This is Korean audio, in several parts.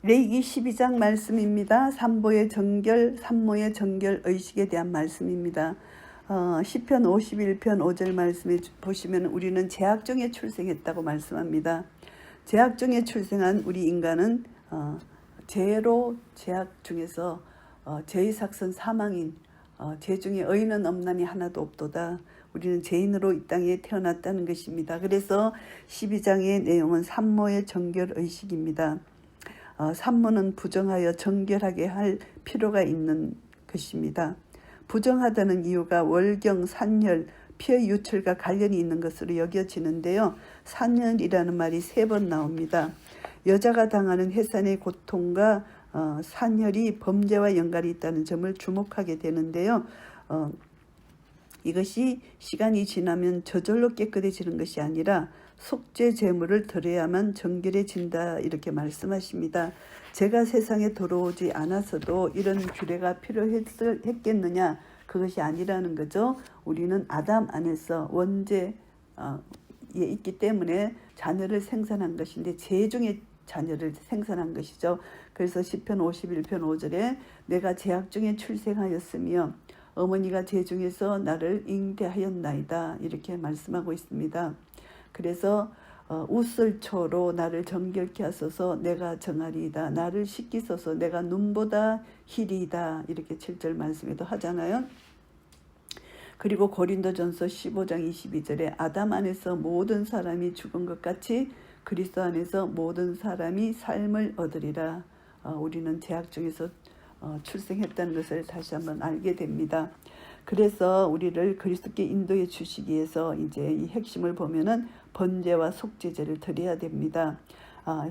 레위기 12장 말씀입니다. 산모의 정결 의식에 대한 말씀입니다. 시편 51편 5절 말씀에 보시면 우리는 재학 중에 출생했다고 말씀합니다. 재학 중에 출생한 우리 인간은 죄로 재학 중에서 죄의 삭선 사망인 죄 중에 의인은 없나니 하나도 없도다. 우리는 죄인으로 이 땅에 태어났다는 것입니다. 그래서 12장의 내용은 산모의 정결 의식입니다. 산모는 부정하여 정결하게 할 필요가 있는 것입니다. 부정하다는 이유가 월경, 산혈, 피의 유출과 관련이 있는 것으로 여겨지는데요. 산혈이라는 말이 3번 나옵니다. 여자가 당하는 해산의 고통과 산혈이 범죄와 연관이 있다는 점을 주목하게 되는데요. 이것이 시간이 지나면 저절로 깨끗해지는 것이 아니라 속죄 제물을 드려야만 정결해진다 이렇게 말씀하십니다. 제가 세상에 들어오지 않았어도 이런 규례가 필요했겠느냐, 그것이 아니라는 거죠. 우리는 아담 안에서 원죄에 있기 때문에 자녀를 생산한 것인데 죄 중에 자녀를 생산한 것이죠. 그래서 시편 51편 5절에 내가 재학 중에 출생하였으며 어머니가 죄 중에서 나를 잉태하였나이다 이렇게 말씀하고 있습니다. 그래서 웃을초로 나를 정결케 하소서 내가 정하리이다. 나를 씻기소서 내가 눈보다 희리이다. 이렇게 7절 말씀에도 하잖아요. 그리고 고린도전서 15장 22절에 아담 안에서 모든 사람이 죽은 것 같이 그리스도 안에서 모든 사람이 삶을 얻으리라. 우리는 재학 중에서 출생했다는 것을 다시 한번 알게 됩니다. 그래서 우리를 그리스도께 인도해 주시기 위해서 이제 이 핵심을 보면은 번제와 속죄제를 드려야 됩니다.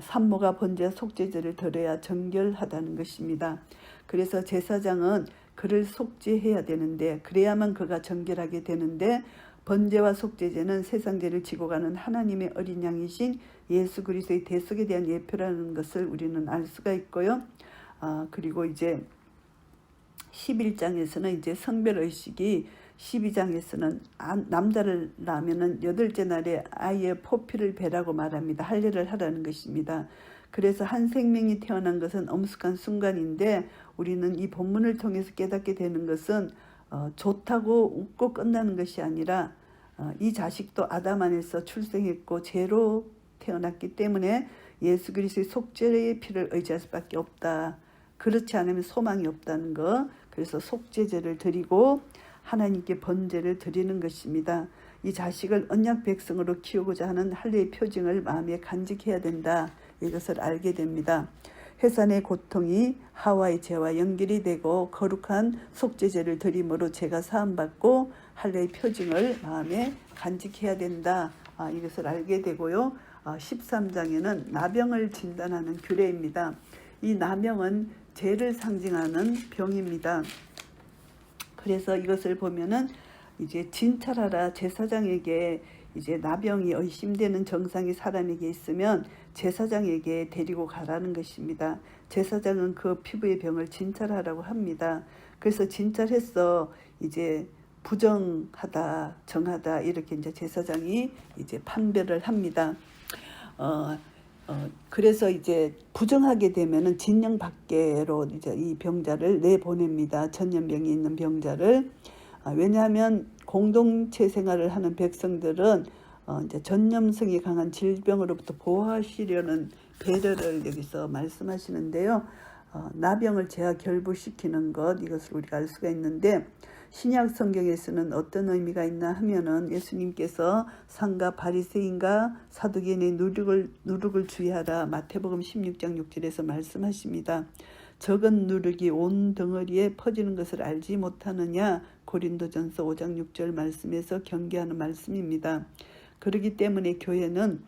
산모가 번제와 속죄제를 드려야 정결하다는 것입니다. 그래서 제사장은 그를 속죄해야 되는데 그래야만 그가 정결하게 되는데 번제와 속죄제는 세상 죄를 지고 가는 하나님의 어린 양이신 예수 그리스도의 대속에 대한 예표라는 것을 우리는 알 수가 있고요. 그리고 이제 11장에서는 이제 성별의식이 12장에서는 남자를 낳으면은 8째 날에 아이의 포피를 베라고 말합니다. 할례를 하라는 것입니다. 그래서 한 생명이 태어난 것은 엄숙한 순간인데 우리는 이 본문을 통해서 깨닫게 되는 것은 좋다고 웃고 끝나는 것이 아니라 이 자식도 아담 안에서 출생했고 죄로 태어났기 때문에 예수 그리스도의 속죄의 피를 의지할 수밖에 없다. 그렇지 않으면 소망이 없다는 것. 그래서 속죄제를 드리고 하나님께 번제를 드리는 것입니다. 이 자식을 언약 백성으로 키우고자 하는 할례의 표징을 마음에 간직해야 된다. 이것을 알게 됩니다. 해산의 고통이 하와의 죄와 연결이 되고 거룩한 속죄제를 드림으로 죄가 사함받고 할례의 표징을 마음에 간직해야 된다. 이것을 알게 되고요. 13장에는 나병을 진단하는 규례입니다. 이 나병은 죄를 상징하는 병입니다. 그래서 이것을 보면은 이제 진찰하라. 제사장에게 이제 나병이 의심되는 증상이 사람에게 있으면 제사장에게 데리고 가라는 것입니다. 제사장은 그 피부의 병을 진찰하라고 합니다. 그래서 진찰해서 이제 부정하다, 정하다 이렇게 이제 제사장이 이제 판별을 합니다. 그래서 이제 부정하게 되면은 진영 밖으로 이제 이 병자를 내보냅니다. 전염병이 있는 병자를. 왜냐하면 공동체 생활을 하는 백성들은 이제 전염성이 강한 질병으로부터 보호하시려는 배려를 여기서 말씀하시는데요. 나병을 재와 결부시키는 것, 이것을 우리가 알 수가 있는데 신약 성경에서는 어떤 의미가 있나 하면은 예수님께서 상가 바리새인과 사두개인의 누룩을 주의하라. 마태복음 16장 6절에서 말씀하십니다. 적은 누룩이 온 덩어리에 퍼지는 것을 알지 못하느냐. 고린도전서 5장 6절 말씀에서 경계하는 말씀입니다. 그렇기 때문에 교회는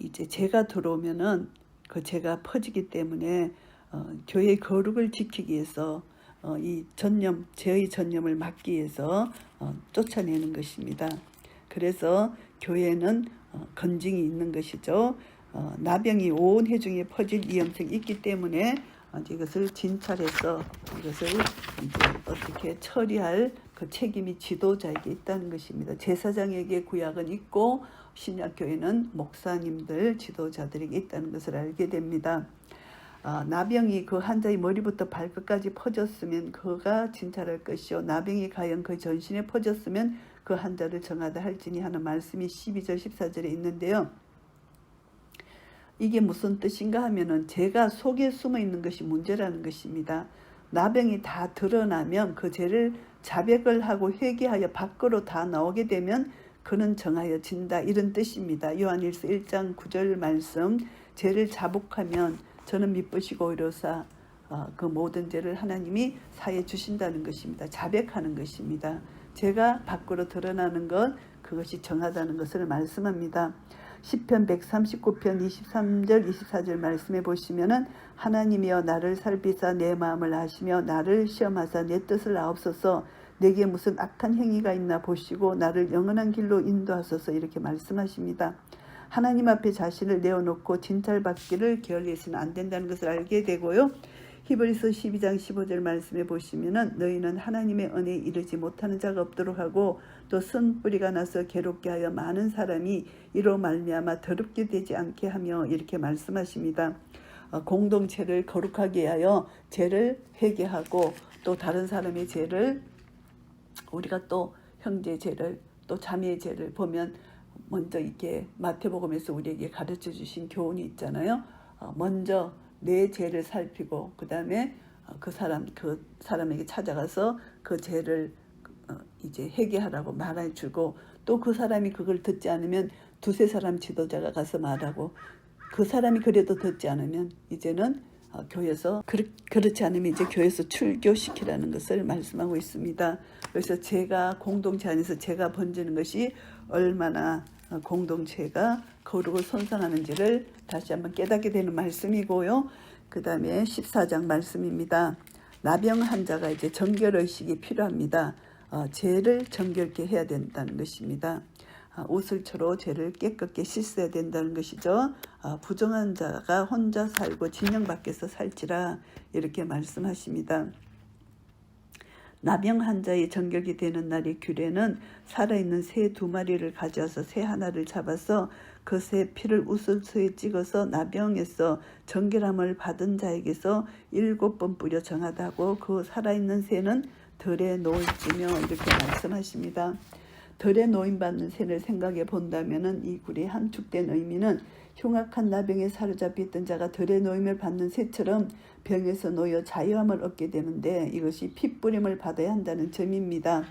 이제 죄가 들어오면은 그 죄가 퍼지기 때문에 교회의 거룩을 지키기 위해서 이 죄의 전염을 막기 위해서 쫓아내는 것입니다. 그래서 교회는 건징이 있는 것이죠. 나병이 온 회중에 퍼질 위험성이 있기 때문에 이것을 진찰해서 이것을 이제 어떻게 처리할 그 책임이 지도자에게 있다는 것입니다. 제사장에게 구약은 있고 신약교회는 목사님들, 지도자들에게 있다는 것을 알게 됩니다. 나병이 그 환자의 머리부터 발끝까지 퍼졌으면 그가 진찰할 것이요 나병이 과연 그 전신에 퍼졌으면 그 환자를 정하다 할지니 하는 말씀이 12절 14절에 있는데요. 이게 무슨 뜻인가 하면은 죄가 속에 숨어 있는 것이 문제라는 것입니다. 나병이 다 드러나면 그 죄를 자백을 하고 회개하여 밖으로 다 나오게 되면 그는 정하여진다, 이런 뜻입니다. 요한일서 1장 9절 말씀, 죄를 자복하면 저는 미쁘시고 의로사 그 모든 죄를 하나님이 사해 주신다는 것입니다. 자백하는 것입니다. 죄가 밖으로 드러나는 것, 그것이 정하다는 것을 말씀합니다. 시편 139편 23절 24절 말씀해 보시면은 하나님이여 나를 살피사 내 마음을 아시며 나를 시험하사 내 뜻을 아옵소서. 내게 무슨 악한 행위가 있나 보시고 나를 영원한 길로 인도하소서, 이렇게 말씀하십니다. 하나님 앞에 자신을 내어놓고 진찰받기를 게을리해서는 안 된다는 것을 알게 되고요. 히브리서 12장 15절 말씀해 보시면은 너희는 하나님의 은혜에 이르지 못하는 자가 없도록 하고 또 쓴뿌리가 나서 괴롭게 하여 많은 사람이 이로 말미암아 더럽게 되지 않게 하며, 이렇게 말씀하십니다. 공동체를 거룩하게 하여 죄를 회개하고 또 다른 사람의 죄를, 우리가 또 형제 죄를 또 자매의 죄를 보면 먼저 이렇게 마태복음에서 우리에게 가르쳐 주신 교훈이 있잖아요. 먼저 내 죄를 살피고 그 다음에 그 사람에게 찾아가서 그 죄를 이제 회개하라고 말해주고, 또 그 사람이 그걸 듣지 않으면 두세 사람 지도자가 가서 말하고, 그 사람이 그래도 듣지 않으면 이제는 교회에서 그렇지 않으면 이제 교회에서 출교시키라는 것을 말씀하고 있습니다. 그래서 죄가 공동체 안에서 죄가 번지는 것이 얼마나 공동체가 거룩을 손상하는지를 다시 한번 깨닫게 되는 말씀이고요. 그 다음에 14장 말씀입니다. 나병 환자가 이제 정결의식이 필요합니다. 죄를 정결케 해야 된다는 것입니다. 옷을처로 죄를 깨끗게 씻어야 된다는 것이죠. 부정한 자가 혼자 살고 진영 밖에서 살지라, 이렇게 말씀하십니다. 나병 환자의 정결이 되는 날의 규례는 살아있는 새 2마리를 가져와서 새 하나를 잡아서 그 새 피를 우슬소에 찍어서 나병에서 정결함을 받은 자에게서 7번 뿌려 정하다고, 그 살아있는 새는 덜에 놓일지며, 이렇게 말씀하십니다. 덜에 놓임받는 새를 생각해 본다면 이 굴의 함축된 의미는 흉악한 나병에 사로잡혔던 자가 덜에 놓임을 받는 새처럼 병에서 놓여 자유함을 얻게 되는데, 이것이 핏부림을 받아야 한다는 점입니다.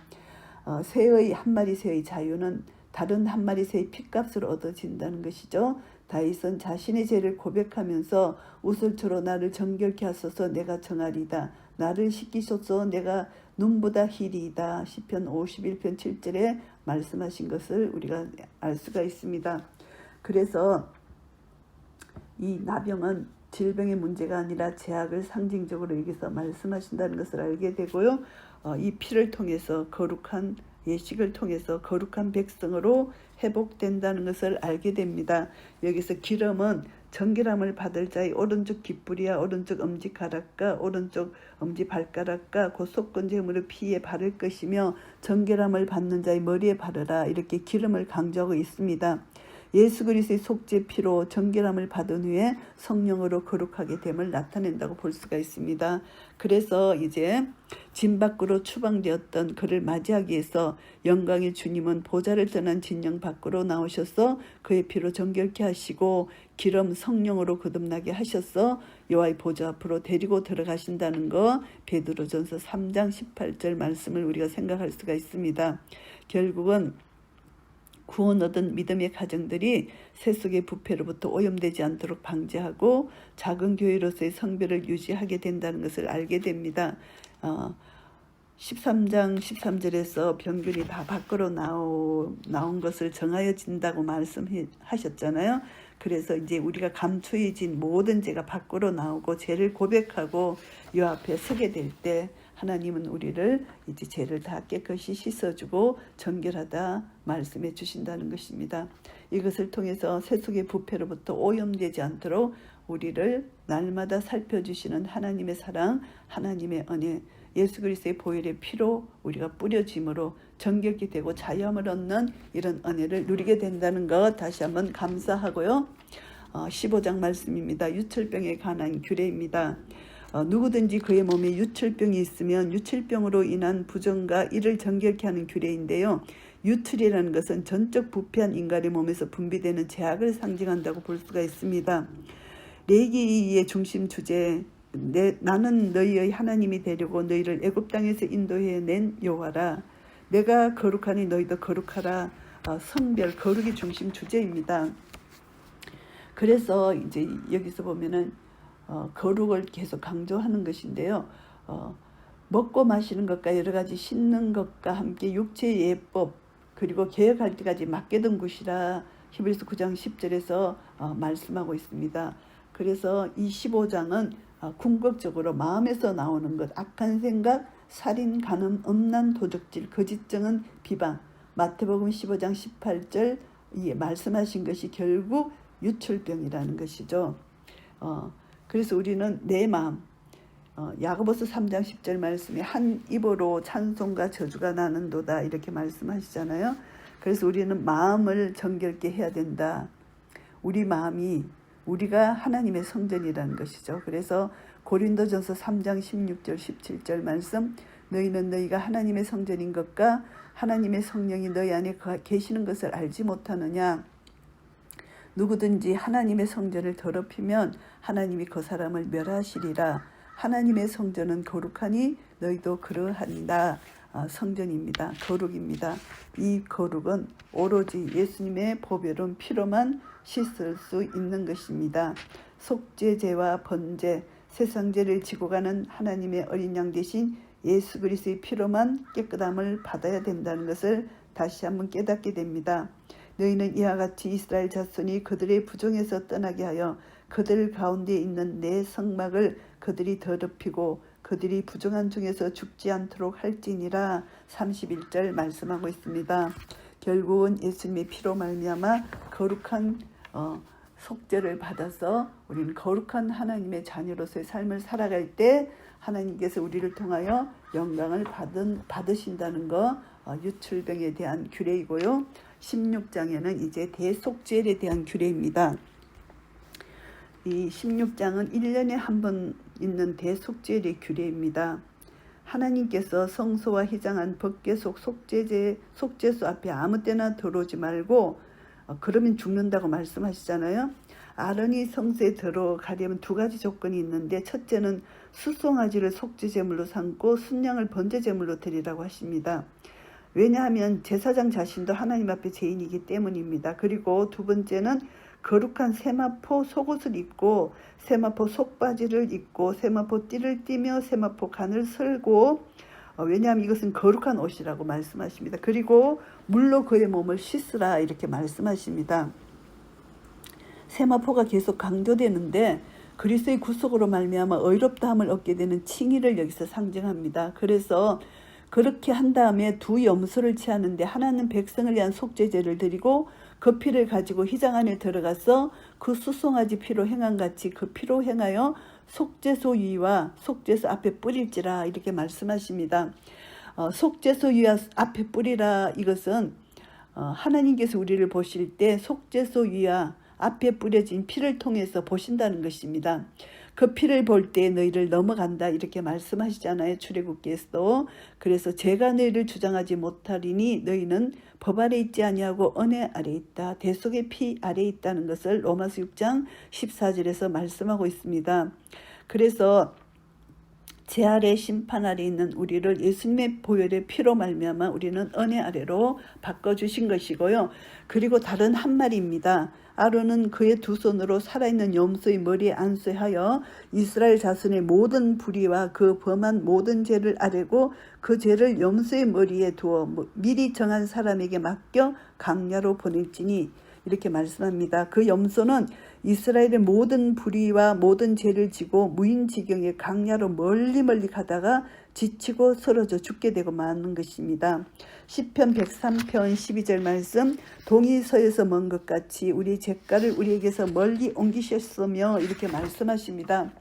새의 한 마리 새의 자유는 다른 한 마리 새의 핏값으로 얻어진다는 것이죠. 다윗은 자신의 죄를 고백하면서 우슬초로 나를 정결케 하소서 내가 정하리다. 나를 씻기소서 내가 눈보다 희리이다. 시편 51편 7절에 말씀하신 것을 우리가 알 수가 있습니다. 그래서 이 나병은 질병의 문제가 아니라 죄악을 상징적으로 여기서 말씀하신다는 것을 알게 되고요. 이 피를 통해서 거룩한 예식을 통해서 거룩한 백성으로 회복된다는 것을 알게 됩니다. 여기서 기름은 정결함을 받을 자의 오른쪽 깃뿌리와 오른쪽 엄지가락과 오른쪽 엄지발가락과 곧 속건제물을 피에 바를 것이며 정결함을 받는 자의 머리에 바르라, 이렇게 기름을 강조하고 있습니다. 예수 그리스도의 속죄 피로 정결함을 받은 후에 성령으로 거룩하게 됨을 나타낸다고 볼 수가 있습니다. 그래서 이제 진 밖으로 추방되었던 그를 맞이하기 위해서 영광의 주님은 보좌를 떠난 진영 밖으로 나오셔서 그의 피로 정결케 하시고 기름 성령으로 거듭나게 하셔서 여호와의 보좌 앞으로 데리고 들어가신다는 거, 베드로전서 3장 18절 말씀을 우리가 생각할 수가 있습니다. 결국은 구원 얻은 믿음의 가정들이 세속의 부패로부터 오염되지 않도록 방지하고 작은 교회로서의 성별을 유지하게 된다는 것을 알게 됩니다. 13장 13절에서 병균이 다 밖으로 나온 것을 정하여진다고 말씀하셨잖아요. 그래서 이제 우리가 감추어진 모든 죄가 밖으로 나오고 죄를 고백하고 요 앞에 서게 될 때 하나님은 우리를 이제 죄를 다 깨끗이 씻어주고 정결하다 말씀해 주신다는 것입니다. 이것을 통해서 세속의 부패로부터 오염되지 않도록 우리를 날마다 살펴주시는 하나님의 사랑, 하나님의 은혜, 예수 그리스도의 보혈의 피로 우리가 뿌려짐으로 정결케 되고 자유함을 얻는 이런 은혜를 누리게 된다는 것 다시 한번 감사하고요. 15장 말씀입니다. 유철병에 관한 규례입니다. 누구든지 그의 몸에 유철병이 있으면 유철병으로 인한 부정과 이를 정결케 하는 규례인데요. 유틀이라는 것은 전적 부패한 인간의 몸에서 분비되는 죄악을 상징한다고 볼 수가 있습니다. 레위기의 중심 주제, 나는 너희의 하나님이 되려고 너희를 애굽 땅에서 인도해낸 여호와라. 내가 거룩하니 너희도 거룩하라. 성별, 거룩이 중심 주제입니다. 그래서 이제 여기서 보면은 거룩을 계속 강조하는 것인데요. 먹고 마시는 것과 여러 가지 씻는 것과 함께 육체의 예법 그리고 개혁할 때까지 맡겨둔 것이라 히브리서 9장 10절에서 말씀하고 있습니다. 그래서 이 15장은 궁극적으로 마음에서 나오는 것, 악한 생각, 살인, 간음, 음란, 도적질, 거짓증은 비방, 마태복음 15장 18절 말씀하신 것이 결국 유출병이라는 것이죠. 그래서 우리는 내 마음, 야고보서 3장 10절 말씀에 한 입으로 찬송과 저주가 나는도다 이렇게 말씀하시잖아요. 그래서 우리는 마음을 정결케 해야 된다. 우리 마음이 우리가 하나님의 성전이라는 것이죠. 그래서 고린도전서 3장 16절 17절 말씀, 너희는 너희가 하나님의 성전인 것과 하나님의 성령이 너희 안에 계시는 것을 알지 못하느냐. 누구든지 하나님의 성전을 더럽히면 하나님이 그 사람을 멸하시리라. 하나님의 성전은 거룩하니 너희도 그러하니라. 성전입니다. 거룩입니다. 이 거룩은 오로지 예수님의 보배로운 피로만 씻을 수 있는 것입니다. 속죄제와 번제, 세상죄를 지고 가는 하나님의 어린 양 대신 예수 그리스도의 피로만 깨끗함을 받아야 된다는 것을 다시 한번 깨닫게 됩니다. 너희는 이와 같이 이스라엘 자손이 그들의 부정에서 떠나게 하여 그들 가운데 있는 내 성막을 그들이 더럽히고 그들이 부정한 중에서 죽지 않도록 할지니라. 31절 말씀하고 있습니다. 결국은 예수님의 피로 말미암아 거룩한 속죄를 받아서 우리는 거룩한 하나님의 자녀로서의 삶을 살아갈 때 하나님께서 우리를 통하여 영광을 받으신다는 거, 유출병에 대한 규례이고요. 16장에는 이제 대속죄에 대한 규례입니다. 이 16장은 1년에 한 번 있는 대속죄의 규례입니다. 하나님께서 성소와 휘장한 법궤속 속죄소 앞에 아무 때나 들어오지 말고 그러면 죽는다고 말씀하시잖아요. 아론이 성소에 들어가려면 두 가지 조건이 있는데, 첫째는 수송아지를 속죄제물로 삼고 순양을 번제제물로 드리라고 하십니다. 왜냐하면 제사장 자신도 하나님 앞에 죄인이기 때문입니다. 그리고 두 번째는 거룩한 세마포 속옷을 입고 세마포 속바지를 입고 세마포 띠를 띠며 세마포 간을 설고, 왜냐하면 이것은 거룩한 옷이라고 말씀하십니다. 그리고 물로 그의 몸을 씻으라 이렇게 말씀하십니다. 세마포가 계속 강조되는데 그리스도의 구속으로 말미암아 의롭다함을 얻게 되는 칭의를 여기서 상징합니다. 그래서 그렇게 한 다음에 두 염소를 취하는데 하나는 백성을 위한 속죄제를 드리고 그 피를 가지고 휘장 안에 들어가서 그 수송아지 피로 행한 같이 그 피로 행하여 속죄소 위와 속죄소 앞에 뿌릴지라 이렇게 말씀하십니다. 속죄소 위 앞에 뿌리라, 이것은 하나님께서 우리를 보실 때 속죄소 위와 앞에 뿌려진 피를 통해서 보신다는 것입니다. 그 피를 볼 때 너희를 넘어간다 이렇게 말씀하시잖아요. 출애굽기에서도. 그래서 제가 너희를 주장하지 못하리니 너희는 법 아래 있지 아니하고 은혜 아래 있다. 대속의 피 아래 있다는 것을 로마서 6장 14절에서 말씀하고 있습니다. 그래서 제 아래 심판 아래 있는 우리를 예수님의 보혈의 피로 말미암아 우리는 은혜 아래로 바꿔주신 것이고요. 그리고 다른 한 마리입니다. 아론은 그의 두 손으로 살아있는 염소의 머리에 안수하여 이스라엘 자손의 모든 불의와 그 범한 모든 죄를 아뢰고 그 죄를 염소의 머리에 두어 미리 정한 사람에게 맡겨 강야로 보낼지니 이렇게 말씀합니다. 그 염소는 이스라엘의 모든 불의와 모든 죄를 지고 무인지경의 강야로 멀리 가다가 지치고 쓰러져 죽게 되고 마는 것입니다. 시편 103편 12절 말씀, 동이 서에서 먼 것 같이 우리 죄가를 우리에게서 멀리 옮기셨으며 이렇게 말씀하십니다.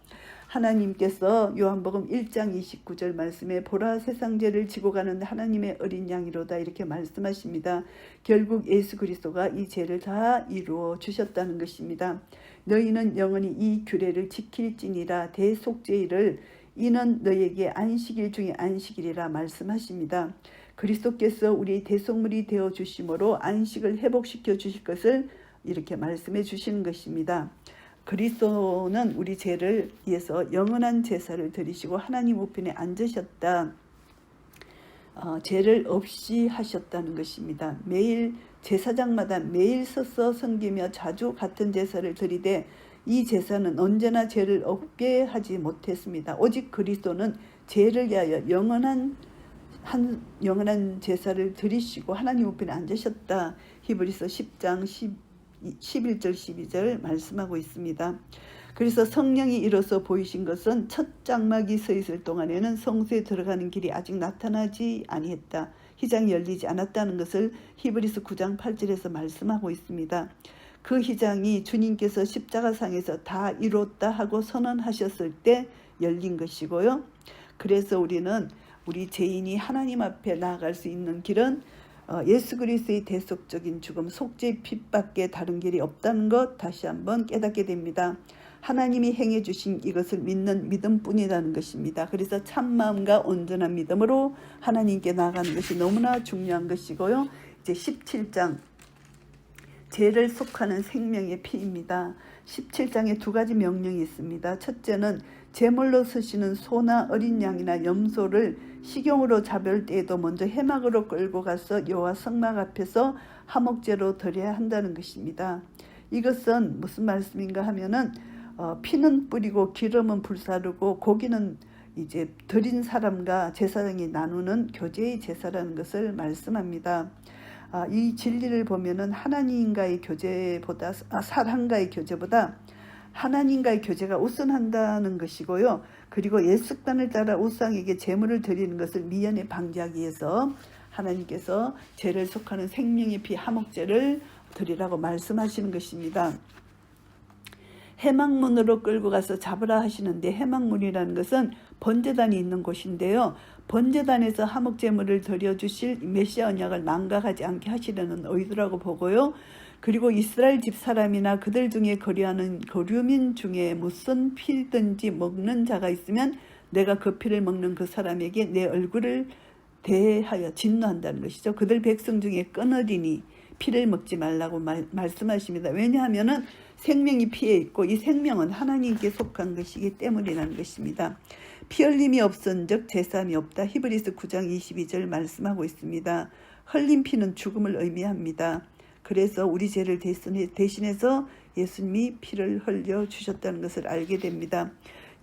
하나님께서 요한복음 1장 29절 말씀에 보라 세상 죄를 지고 가는 하나님의 어린 양이로다 이렇게 말씀하십니다. 결국 예수 그리스도가 이 죄를 다 이루어 주셨다는 것입니다. 너희는 영원히 이 규례를 지킬지니라 대속죄일을 이는 너희에게 안식일 중에 안식일이라 말씀하십니다. 그리스도께서 우리 대속물이 되어 주심으로 안식을 회복시켜 주실 것을 이렇게 말씀해 주시는 것입니다. 그리스도는 우리 죄를 위해서 영원한 제사를 드리시고 하나님 우편에 앉으셨다. 죄를 없이 하셨다는 것입니다. 매일 제사장마다 매일 서서 섬기며 자주 같은 제사를 드리되 이 제사는 언제나 죄를 없게 하지 못했습니다. 오직 그리스도는 죄를 위하여 영원한 제사를 드리시고 하나님 우편에 앉으셨다. 히브리서 10장 11절 12절 말씀하고 있습니다. 그래서 성령이 이로써 보이신 것은 첫 장막이 서 있을 동안에는 성소에 들어가는 길이 아직 나타나지 아니했다. 휘장이 열리지 않았다는 것을 히브리서 9장 8절에서 말씀하고 있습니다. 그 휘장이 주님께서 십자가상에서 다 이뤘다 하고 선언하셨을 때 열린 것이고요. 그래서 우리 죄인이 하나님 앞에 나아갈 수 있는 길은 예수 그리스도의 대속적인 죽음, 속죄의 핏밖에 다른 길이 없다는 것 다시 한번 깨닫게 됩니다. 하나님이 행해 주신 이것을 믿는 믿음뿐이라는 것입니다. 그래서 참마음과 온전한 믿음으로 하나님께 나아가는 것이 너무나 중요한 것이고요. 이제 17장 죄를 속하는 생명의 피입니다. 17장에 두 가지 명령이 있습니다. 첫째는 제물로 쓰시는 소나 어린 양이나 염소를 식용으로 잡을 때에도 먼저 해막으로 끌고 가서 여호와 성막 앞에서 화목제로 드려야 한다는 것입니다. 이것은 무슨 말씀인가 하면은 피는 뿌리고 기름은 불사르고 고기는 이제 드린 사람과 제사장이 나누는 교제의 제사라는 것을 말씀합니다. 이 진리를 보면은 하나님과의 교제보다 사람과의 교제보다 하나님과의 교제가 우선한다는 것이고요. 그리고 옛 습관을 따라 우상에게 제물을 드리는 것을 미연에 방지하기 위해서 하나님께서 죄를 속하는 생명의 피 화목제를 드리라고 말씀하시는 것입니다. 해막문으로 끌고 가서 잡으라 하시는데 해막문이라는 것은 번제단이 있는 곳인데요. 번제단에서 화목제물을 드려주실 메시아 언약을 망각하지 않게 하시려는 의도라고 보고요. 그리고 이스라엘 집사람이나 그들 중에 거류하는 거류민 중에 무슨 피든지 먹는 자가 있으면 내가 그 피를 먹는 그 사람에게 내 얼굴을 대하여 진노한다는 것이죠. 그들 백성 중에 끊어리니 피를 먹지 말라고 말씀하십니다. 왜냐하면 생명이 피에 있고 이 생명은 하나님께 속한 것이기 때문이라는 것입니다. 피 흘림이 없은즉 제사함이 없다. 히브리서 9장 22절 말씀하고 있습니다. 흘린 피는 죽음을 의미합니다. 그래서 우리 죄를 대신해서 예수님이 피를 흘려 주셨다는 것을 알게 됩니다.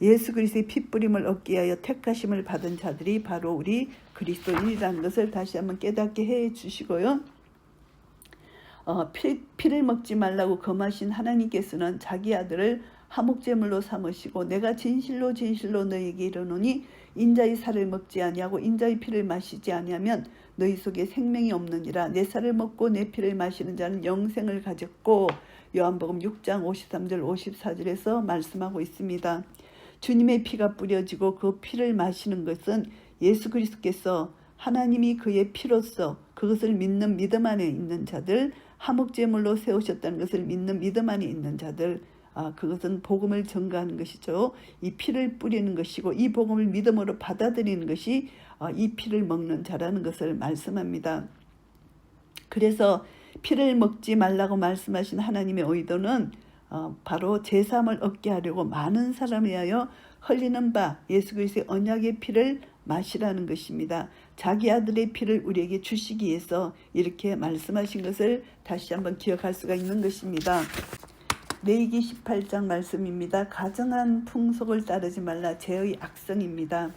예수 그리스도의 피뿌림을 얻기 위하여 택하심을 받은 자들이 바로 우리 그리스도인이라는 것을 다시 한번 깨닫게 해 주시고요. 피를 먹지 말라고 금하신 하나님께서는 자기 아들을 화목제물로 삼으시고 내가 진실로 너희에게 이르노니 인자의 살을 먹지 아니하고 인자의 피를 마시지 아니하면 너희 속에 생명이 없느니라. 내 살을 먹고 내 피를 마시는 자는 영생을 가졌고 요한복음 6장 53절 54절에서 말씀하고 있습니다. 주님의 피가 뿌려지고 그 피를 마시는 것은 예수 그리스도께서 하나님이 그의 피로써 그것을 믿는 믿음 안에 있는 자들, 화목제물로 세우셨다는 것을 믿는 믿음 안에 있는 자들, 그것은 복음을 전가하는 것이죠. 이 피를 뿌리는 것이고 이 복음을 믿음으로 받아들이는 것이 이 피를 먹는 자라는 것을 말씀합니다. 그래서 피를 먹지 말라고 말씀하신 하나님의 의도는 바로 제사함을 얻게 하려고 많은 사람에 의하여 흘리는 바 예수 그리스도의 언약의 피를 마시라는 것입니다. 자기 아들의 피를 우리에게 주시기 위해서 이렇게 말씀하신 것을 다시 한번 기억할 수가 있는 것입니다. 레위기 18장 말씀입니다. 가정한 풍속을 따르지 말라. 죄의 악성입니다.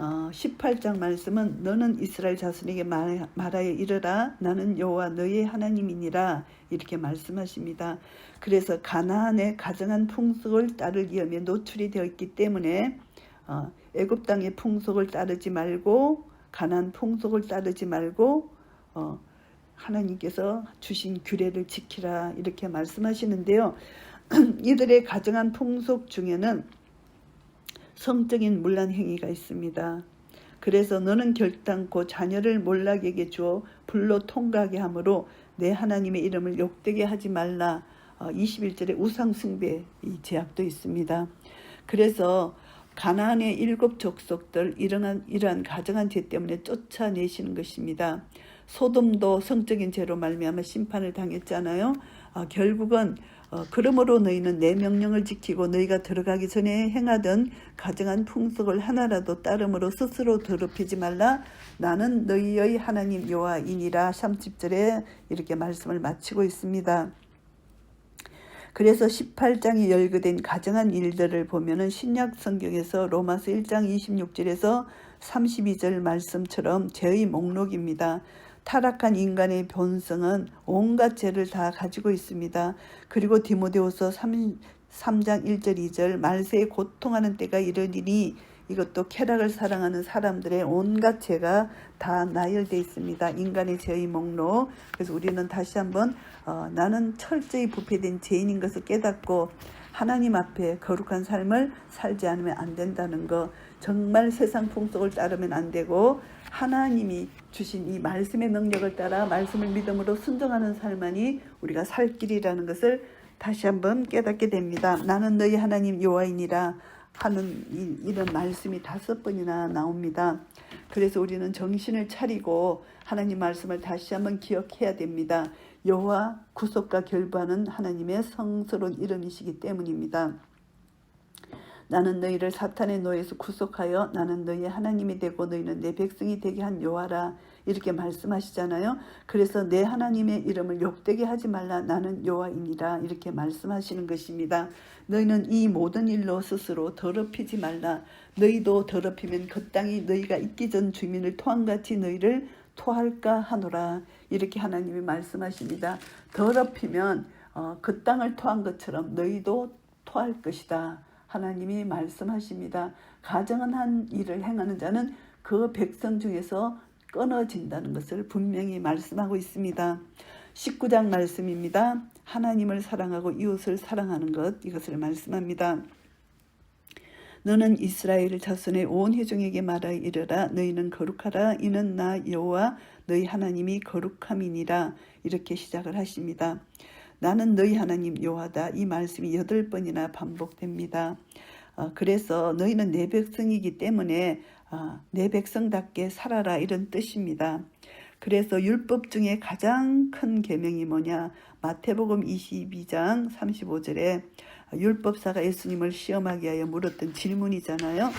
18장 말씀은 너는 이스라엘 자손에게 말하여 이르라 나는 여호와 너의 하나님이니라 이렇게 말씀하십니다. 그래서 가나안의 가정한 풍속을 따를 위험에 노출이 되어 있기 때문에 애굽 땅의 풍속을 따르지 말고 가나안 풍속을 따르지 말고 하나님께서 주신 규례를 지키라 이렇게 말씀하시는데요. 이들의 가정한 풍속 중에는 성적인 문란 행위가 있습니다. 그래서 너는 결단코 자녀를 몰락에게 주어 불로 통과하게 하므로 내 하나님의 이름을 욕되게 하지 말라. 21절에 우상 숭배 이 제약도 있습니다. 그래서 가나안의 7 족속들 이러한 가정한 죄 때문에 쫓아내시는 것입니다. 소돔도 성적인 죄로 말미암아 심판을 당했잖아요. 결국은 그러므로 너희는 내 명령을 지키고 너희가 들어가기 전에 행하던 가정한 풍속을 하나라도 따름으로 스스로 더럽히지 말라. 나는 너희의 하나님 여호와이니라. 30절에 이렇게 말씀을 마치고 있습니다. 그래서 18장이 열거된 가정한 일들을 보면은 신약 성경에서 로마서 1장 26절에서 32절 말씀처럼 죄의 목록입니다. 타락한 인간의 본성은 온갖 죄를 다 가지고 있습니다. 그리고 디모데후서 3장 1절 2절 말세에 고통하는 때가 이르리니 이것도 쾌락을 사랑하는 사람들의 온갖 죄가 다 나열되어 있습니다. 인간의 죄의 목록. 그래서 우리는 다시 한번 나는 철저히 부패된 죄인인 것을 깨닫고 하나님 앞에 거룩한 삶을 살지 않으면 안 된다는 거, 정말 세상 풍속을 따르면 안 되고 하나님이 주신 이 말씀의 능력을 따라 말씀을 믿음으로 순종하는 삶만이 우리가 살 길이라는 것을 다시 한번 깨닫게 됩니다. 나는 너희 하나님 여호와이니라 하는 이런 말씀이 5번이나 나옵니다. 그래서 우리는 정신을 차리고 하나님 말씀을 다시 한번 기억해야 됩니다. 여호와 구속과 결부하는 하나님의 성스러운 이름이시기 때문입니다. 나는 너희를 사탄의 노예에서 구속하여 나는 너희의 하나님이 되고 너희는 내 백성이 되게 한 여호와라 이렇게 말씀하시잖아요. 그래서 내 하나님의 이름을 욕되게 하지 말라. 나는 여호와이니라 이렇게 말씀하시는 것입니다. 너희는 이 모든 일로 스스로 더럽히지 말라. 너희도 더럽히면 그 땅이 너희가 있기 전 주민을 토함같이 너희를 토할까 하노라 이렇게 하나님이 말씀하십니다. 더럽히면 그 땅을 토한 것처럼 너희도 토할 것이다. 하나님이 말씀하십니다. 가증한 일을 행하는 자는 그 백성 중에서 끊어진다는 것을 분명히 말씀하고 있습니다. 19장 말씀입니다. 하나님을 사랑하고 이웃을 사랑하는 것, 이것을 말씀합니다. 너는 이스라엘 자손의 온 회중에게 말하여 이르라. 너희는 거룩하라. 이는 나 여호와 너희 하나님이 거룩함이니라. 이렇게 시작을 하십니다. 나는 너희 하나님 여호와다. 이 말씀이 8번이나 반복됩니다. 그래서 너희는 내 백성이기 때문에 내 백성답게 살아라 이런 뜻입니다. 그래서 율법 중에 가장 큰 계명이 뭐냐? 마태복음 22장 35절에 율법사가 예수님을 시험하게 하여 물었던 질문이잖아요.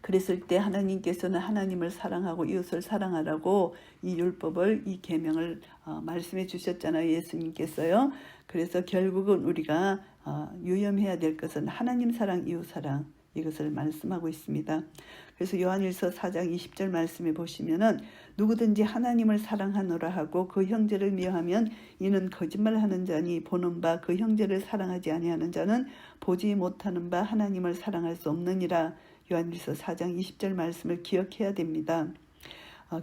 그랬을 때 하나님께서는 하나님을 사랑하고 이웃을 사랑하라고 이 율법을, 이 계명을 말씀해 주셨잖아요. 예수님께서요. 그래서 결국은 우리가 유념해야 될 것은 하나님 사랑, 이웃 사랑, 이것을 말씀하고 있습니다. 그래서 요한일서 4장 20절 말씀에 보시면은 누구든지 하나님을 사랑하노라 하고 그 형제를 미워하면 이는 거짓말하는 자니 보는 바 그 형제를 사랑하지 아니하는 자는 보지 못하는 바 하나님을 사랑할 수 없느니라. 요한일서 4장 20절 말씀을 기억해야 됩니다.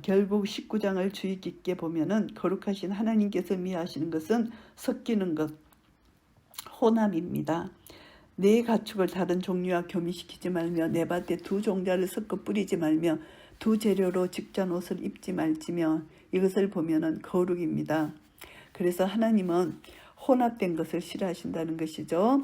결국 19장을 주의 깊게 보면은 거룩하신 하나님께서 미워하시는 것은 섞이는 것, 혼합입니다. 네 가축을 다른 종류와 교미시키지 말며 내 밭에 두 종자를 섞어 뿌리지 말며 두 재료로 직전 옷을 입지 말지며 이것을 보면은 거룩입니다. 그래서 하나님은 혼합된 것을 싫어하신다는 것이죠.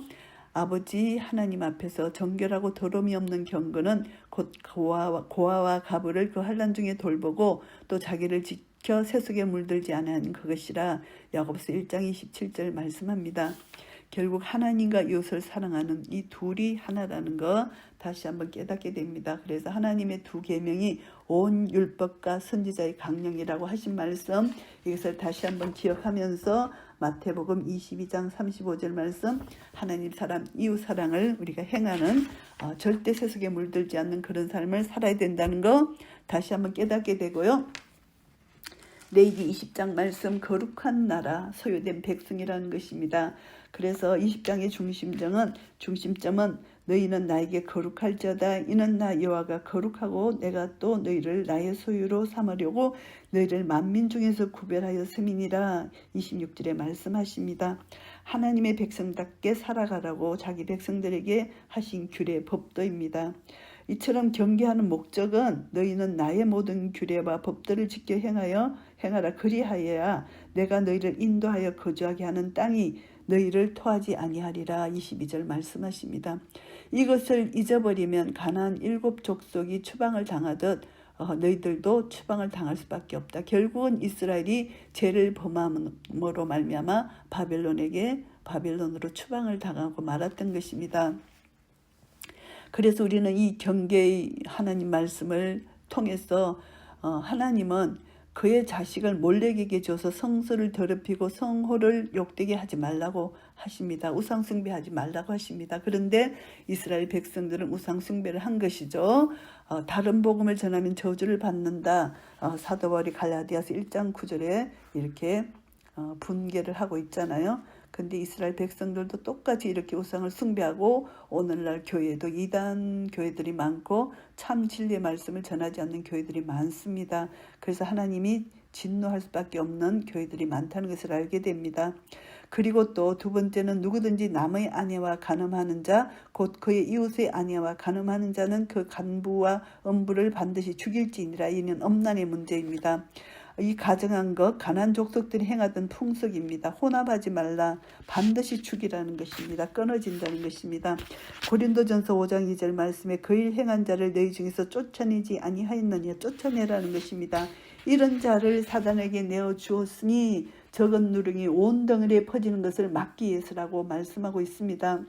아버지 하나님 앞에서 정결하고 더러움이 없는 경건은 곧 고아와 가부를 그 환난 중에 돌보고 또 자기를 지켜 세속에 물들지 않은 그것이라. 야고보서 1장 27절 말씀합니다. 결국 하나님과 이웃을 사랑하는 이 둘이 하나라는 거 다시 한번 깨닫게 됩니다. 그래서 하나님의 두 계명이 온 율법과 선지자의 강령이라고 하신 말씀, 이것을 다시 한번 기억하면서 마태복음 22장 35절 말씀, 하나님 사람 이웃 사랑을 우리가 행하는 절대 세속에 물들지 않는 그런 삶을 살아야 된다는 거 다시 한번 깨닫게 되고요. 레위기 20장 말씀, 거룩한 나라 소유된 백성이라는 것입니다. 그래서 20장의 중심점은 너희는 나에게 거룩할지어다. 이는 나 여호와가 거룩하고 내가 또 너희를 나의 소유로 삼으려고 너희를 만민 중에서 구별하여 스민이라 26절에 말씀하십니다. 하나님의 백성답게 살아가라고 자기 백성들에게 하신 규례 법도입니다. 이처럼 경계하는 목적은 너희는 나의 모든 규례와 법들을 지켜 행하라. 그리하여야 내가 너희를 인도하여 거주하게 하는 땅이 너희를 토하지 아니하리라 22절 말씀하십니다. 이것을 잊어버리면 가나안 7족속이 추방을 당하듯 너희들도 추방을 당할 수밖에 없다. 결국은 이스라엘이 죄를 범함으로 말미암아 바벨론으로 추방을 당하고 말았던 것입니다. 그래서 우리는 이 경계의 하나님 말씀을 통해서 하나님은 그의 자식을 몰렉에게 줘서 성소를 더럽히고 성호를 욕되게 하지 말라고 하십니다. 우상 숭배하지 말라고 하십니다. 그런데 이스라엘 백성들은 우상 숭배를 한 것이죠. 다른 복음을 전하면 저주를 받는다. 사도 바울이 갈라디아서 1장 9절에 이렇게 분개를 하고 있잖아요. 근데 이스라엘 백성들도 똑같이 이렇게 우상을 숭배하고 오늘날 교회도 이단 교회들이 많고 참 진리의 말씀을 전하지 않는 교회들이 많습니다. 그래서 하나님이 진노할 수밖에 없는 교회들이 많다는 것을 알게 됩니다. 그리고 또 두 번째는 누구든지 남의 아내와 간음하는 자, 곧 그의 이웃의 아내와 간음하는 자는 그 간부와 음부를 반드시 죽일지니라. 이는 엄난의 문제입니다. 이 가정한 것 가나안 족속들이 행하던 풍속입니다. 혼합하지 말라. 반드시 죽이라는 것입니다. 끊어진다는 것입니다. 고린도전서 5장 2절 말씀에 그 일 행한 자를 너희 중에서 쫓아내지 아니하였느냐. 쫓아내라는 것입니다. 이런 자를 사단에게 내어주었으니 적은 누렁이 온 덩어리에 퍼지는 것을 막기 위해서라고 말씀하고 있습니다.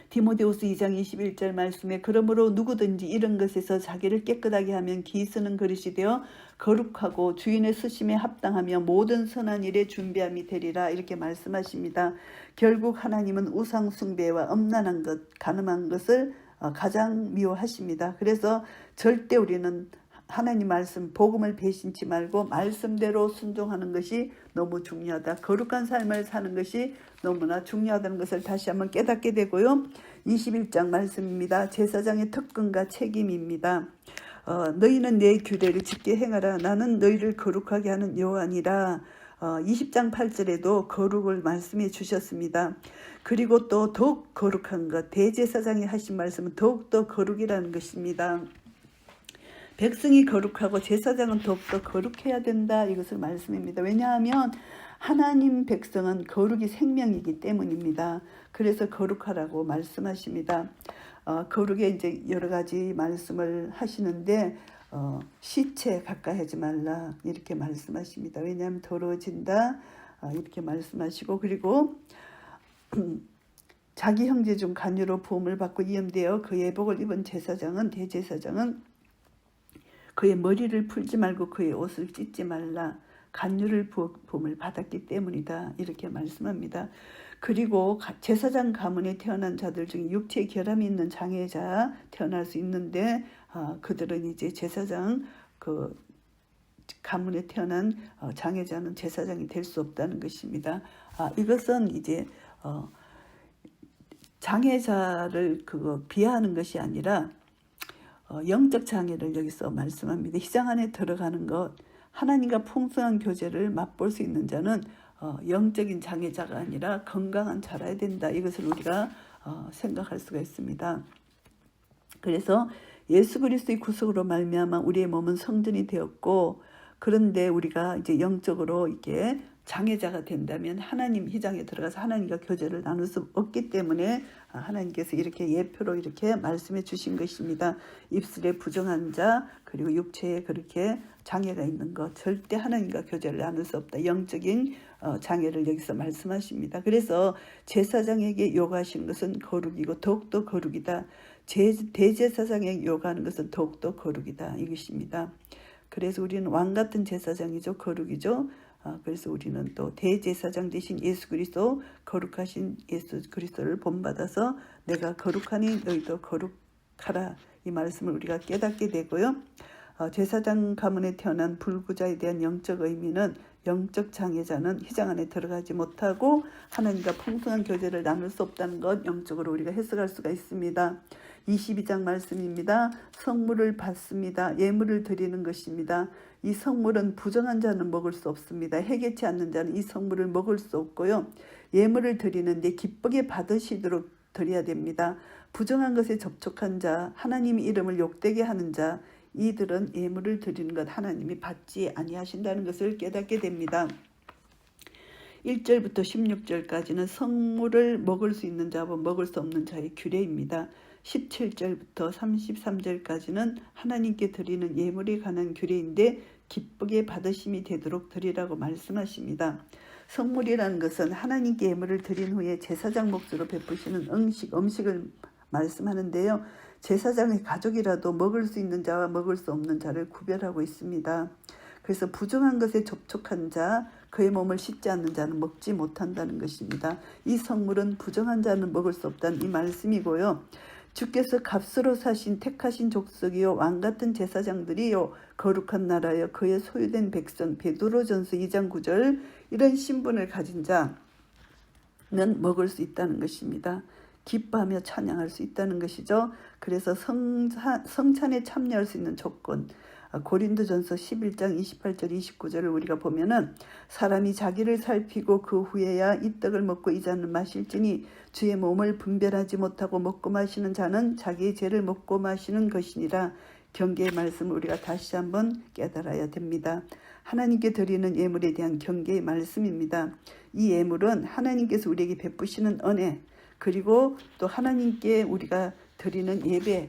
디모데후서 2장 21절 말씀에 그러므로 누구든지 이런 것에서 자기를 깨끗하게 하면 기 쓰는 그릇이 되어 거룩하고 주인의 쓰심에 합당하며 모든 선한 일에 준비함이 되리라 이렇게 말씀하십니다. 결국 하나님은 우상 숭배와 엄난한 것, 간음한 것을 가장 미워하십니다. 그래서 절대 우리는 하나님 말씀, 복음을 배신치 말고 말씀대로 순종하는 것이 너무 중요하다. 거룩한 삶을 사는 것이 너무나 중요하다는 것을 다시 한번 깨닫게 되고요. 21장 말씀입니다. 제사장의 특권과 책임입니다. 너희는 내 규례를 지켜 행하라. 나는 너희를 거룩하게 하는 여호와니라. 20장 8절에도 거룩을 말씀해 주셨습니다. 그리고 또 더욱 거룩한 것, 대제사장이 하신 말씀은 더욱더 거룩이라는 것입니다. 백성이 거룩하고 제사장은 더욱더 거룩해야 된다. 이것을 말씀입니다. 왜냐하면 하나님 백성은 거룩이 생명이기 때문입니다. 그래서 거룩하라고 말씀하십니다. 거룩에 이제 여러 가지 말씀을 하시는데 시체 가까이 하지 말라 이렇게 말씀하십니다. 왜냐하면 더러워진다 이렇게 말씀하시고 그리고 자기 형제 중 간유로 부음을 받고 이염되어 그 예복을 입은 대제사장은 그의 머리를 풀지 말고 그의 옷을 찢지 말라. 간유를 부음을 받았기 때문이다. 이렇게 말씀합니다. 그리고 제사장 가문에 태어난 자들 중에 육체에 결함이 있는 장애자 태어날 수 있는데 그들은 이제 제사장 그 가문에 태어난 장애자는 제사장이 될 수 없다는 것입니다. 이것은 이제 장애자를 비하하는 것이 아니라 영적 장애를 여기서 말씀합니다. 희장 안에 들어가는 것, 하나님과 풍성한 교제를 맛볼 수 있는 자는 영적인 장애자가 아니라 건강한 자라야 된다. 이것을 우리가 생각할 수가 있습니다. 그래서 예수 그리스도의 구속으로 말미암아 우리의 몸은 성전이 되었고, 그런데 우리가 이제 영적으로 이렇게 장애자가 된다면 하나님 희장에 들어가서 하나님과 교제를 나눌 수 없기 때문에 하나님께서 이렇게 예표로 이렇게 말씀해 주신 것입니다. 입술에 부정한 자 그리고 육체에 그렇게 장애가 있는 것 절대 하나님과 교제를 나눌 수 없다. 영적인 장애를 여기서 말씀하십니다. 그래서 제사장에게 요구하시는 것은 거룩이고 더욱더 거룩이다. 대제사장에게 요구하는 것은 더욱더 거룩이다. 이것입니다. 그래서 우리는 왕 같은 제사장이죠. 거룩이죠. 그래서 우리는 또 대제사장 되신 예수 그리스도, 거룩하신 예수 그리스도를 본받아서 내가 거룩하니 너희도 거룩하라, 이 말씀을 우리가 깨닫게 되고요. 제사장 가문에 태어난 불구자에 대한 영적 의미는 영적 장애자는 휘장 안에 들어가지 못하고 하나님과 풍성한 교제를 나눌 수 없다는 것, 영적으로 우리가 해석할 수가 있습니다. 22장 말씀입니다. 성물을 받습니다. 예물을 드리는 것입니다. 이 성물은 부정한 자는 먹을 수 없습니다. 해결치 않는 자는 이 성물을 먹을 수 없고요. 예물을 드리는데 기쁘게 받으시도록 드려야 됩니다. 부정한 것에 접촉한 자, 하나님의 이름을 욕되게 하는 자, 이들은 예물을 드리는 것 하나님이 받지 아니하신다는 것을 깨닫게 됩니다. 1절부터 16절까지는 성물을 먹을 수 있는 자와 먹을 수 없는 자의 규례입니다. 17절부터 33절까지는 하나님께 드리는 예물에 관한 규례인데 기쁘게 받으심이 되도록 드리라고 말씀하십니다. 성물이라는 것은 하나님께 예물을 드린 후에 제사장 몫으로 베푸시는 음식을 말씀하는데요. 제사장의 가족이라도 먹을 수 있는 자와 먹을 수 없는 자를 구별하고 있습니다. 그래서 부정한 것에 접촉한 자, 그의 몸을 씻지 않는 자는 먹지 못한다는 것입니다. 이 성물은 부정한 자는 먹을 수 없다는 이 말씀이고요. 주께서 값으로 사신 택하신 족속이요 왕같은 제사장들이요 거룩한 나라여 그의 소유된 백성, 베드로전서 2장 9절, 이런 신분을 가진 자는 먹을 수 있다는 것입니다. 기뻐하며 찬양할 수 있다는 것이죠. 그래서 성찬에 참여할 수 있는 조건, 고린도전서 11장 28절 29절을 우리가 보면은 사람이 자기를 살피고 그 후에야 이 떡을 먹고 이 잔을 마실지니 주의 몸을 분별하지 못하고 먹고 마시는 자는 자기의 죄를 먹고 마시는 것이니라. 경계의 말씀을 우리가 다시 한번 깨달아야 됩니다. 하나님께 드리는 예물에 대한 경계의 말씀입니다. 이 예물은 하나님께서 우리에게 베푸시는 은혜, 그리고 또 하나님께 우리가 드리는 예배,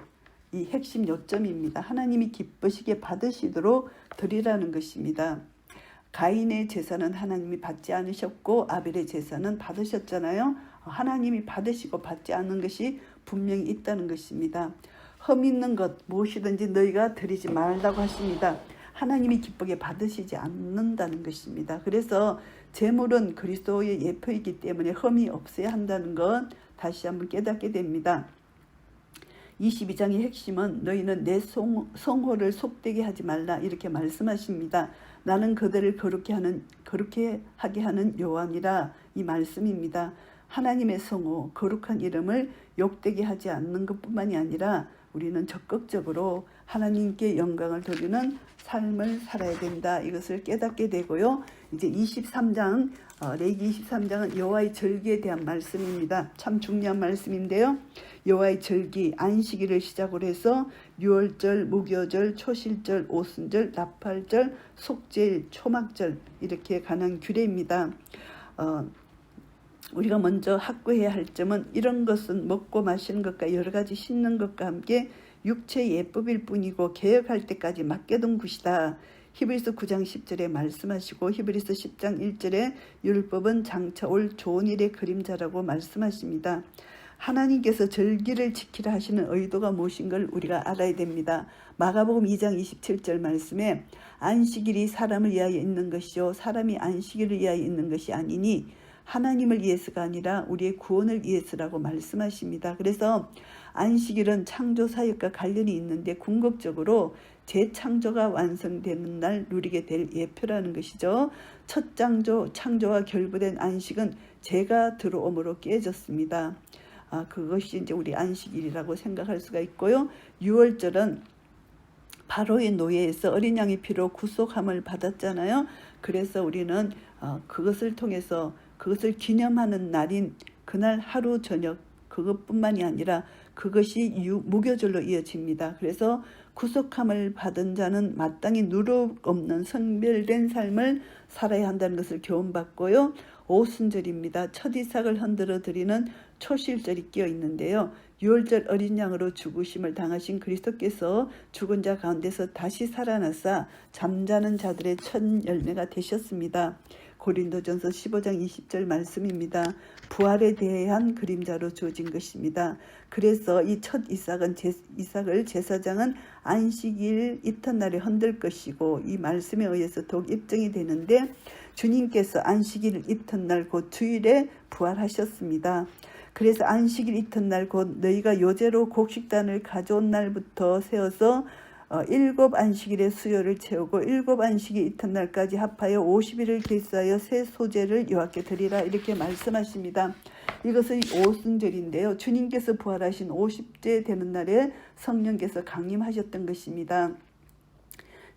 이 핵심 요점입니다. 하나님이 기쁘시게 받으시도록 드리라는 것입니다. 가인의 제사는 하나님이 받지 않으셨고 아벨의 제사는 받으셨잖아요. 하나님이 받으시고 받지 않는 것이 분명히 있다는 것입니다. 흠 있는 것 무엇이든지 너희가 드리지 말라고 하십니다. 하나님이 기쁘게 받으시지 않는다는 것입니다. 그래서 제물은 그리스도의 예표이기 때문에 흠이 없어야 한다는 것 다시 한번 깨닫게 됩니다. 22장의 핵심은 너희는 내 성호를 속되게 하지 말라, 이렇게 말씀하십니다. 나는 그들을 거룩해 하게 하는 여호와니라, 이 말씀입니다. 하나님의 성호, 거룩한 이름을 욕되게 하지 않는 것뿐만이 아니라 우리는 적극적으로 하나님께 영광을 돌리는 삶을 살아야 된다, 이것을 깨닫게 되고요. 이제 23장, 레위기 23장은 여호와의 절기에 대한 말씀입니다. 참 중요한 말씀인데요. 여호와의 절기, 안식일을 시작으로 해서 유월절, 무교절, 초실절, 오순절, 나팔절, 속죄일, 초막절, 이렇게 관한 규례입니다. 우리가 먼저 확고해야 할 점은 이런 것은 먹고 마시는 것과 여러 가지 씻는 것과 함께 육체의 예법일 뿐이고 개혁할 때까지 맡겨둔 것이다. 히브리서 9장 10절에 말씀하시고 히브리서 10장 1절에 율법은 장차 올 좋은 일의 그림자라고 말씀하십니다. 하나님께서 절기를 지키라 하시는 의도가 무엇인 걸 우리가 알아야 됩니다. 마가복음 2장 27절 말씀에 안식일이 사람을 위하여 있는 것이요 사람이 안식일을 위하여 있는 것이 아니니 하나님을 위해서가 아니라 우리의 구원을 위해서라고 말씀하십니다. 그래서 안식일은 창조 사역과 관련이 있는데 궁극적으로 재창조가 완성되는 날 누리게 될 예표라는 것이죠. 첫 창조와 결부된 안식은 죄가 들어옴으로 깨졌습니다. 그것이 이제 우리 안식일이라고 생각할 수가 있고요. 유월절은 바로의 노예에서 어린 양의 피로 구속함을 받았잖아요. 그래서 우리는 그것을 통해서 그것을 기념하는 날인 그날 하루 저녁, 그것뿐만이 아니라 그것이 무교절로 이어집니다. 그래서 구속함을 받은 자는 마땅히 누룩 없는 성별된 삶을 살아야 한다는 것을 교훈받고요. 오순절입니다. 첫 이삭을 흔들어 드리는 초실절이 끼어 있는데요. 유월절 어린 양으로 죽으심을 당하신 그리스도께서 죽은 자 가운데서 다시 살아나사 잠자는 자들의 첫 열매가 되셨습니다. 고린도전서 15장 20절 말씀입니다. 부활에 대한 그림자로 주어진 것입니다. 그래서 이 첫 이삭을 제사장은 안식일 이튿날에 흔들 것이고 이 말씀에 의해서 더욱 입증이 되는데 주님께서 안식일 이튿날 곧 주일에 부활하셨습니다. 그래서 안식일 이튿날 곧 너희가 요제로 곡식단을 가져온 날부터 세워서 7 안식일의 수요를 채우고 7 안식일 이튿날까지 합하여 50일을 계수하여 새 소제를 여호와께 드리라 이렇게 말씀하십니다. 이것은 오순절인데요. 주님께서 부활하신 50째 되는 날에 성령께서 강림하셨던 것입니다.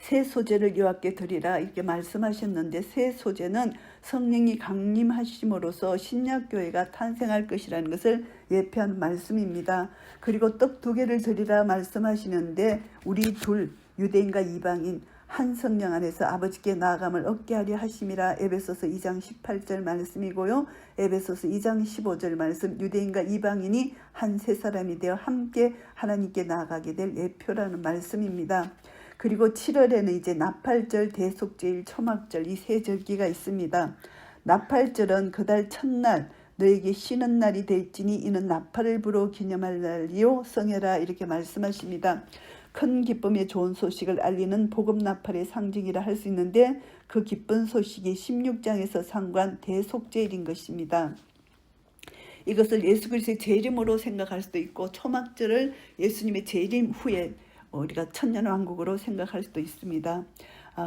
새 소제를 여호와께 드리라 이렇게 말씀하셨는데 새 소제는 성령이 강림하심으로써 신약교회가 탄생할 것이라는 것을 예표하는 말씀입니다. 그리고 떡 2개를 드리라 말씀하시는데 우리 둘 유대인과 이방인 한 성령 안에서 아버지께 나아감을 얻게 하려 하심이라 에베소서 2장 18절 말씀이고요. 에베소서 2장 15절 말씀 유대인과 이방인이 한 세 사람이 되어 함께 하나님께 나아가게 될 예표라는 말씀입니다. 그리고 7월에는 이제 나팔절, 대속제일, 초막절 이 세 절기가 있습니다. 나팔절은 그달 첫날 너에게 쉬는 날이 될지니 이는 나팔을 불어 기념할 날이요 성해라 이렇게 말씀하십니다. 큰 기쁨의 좋은 소식을 알리는 복음 나팔의 상징이라 할 수 있는데 그 기쁜 소식이 16장에서 상고한 대속제일인 것입니다. 이것을 예수 그리스도의 재림으로 생각할 수도 있고 초막절을 예수님의 재림 후에 우리가 천년왕국으로 생각할 수도 있습니다.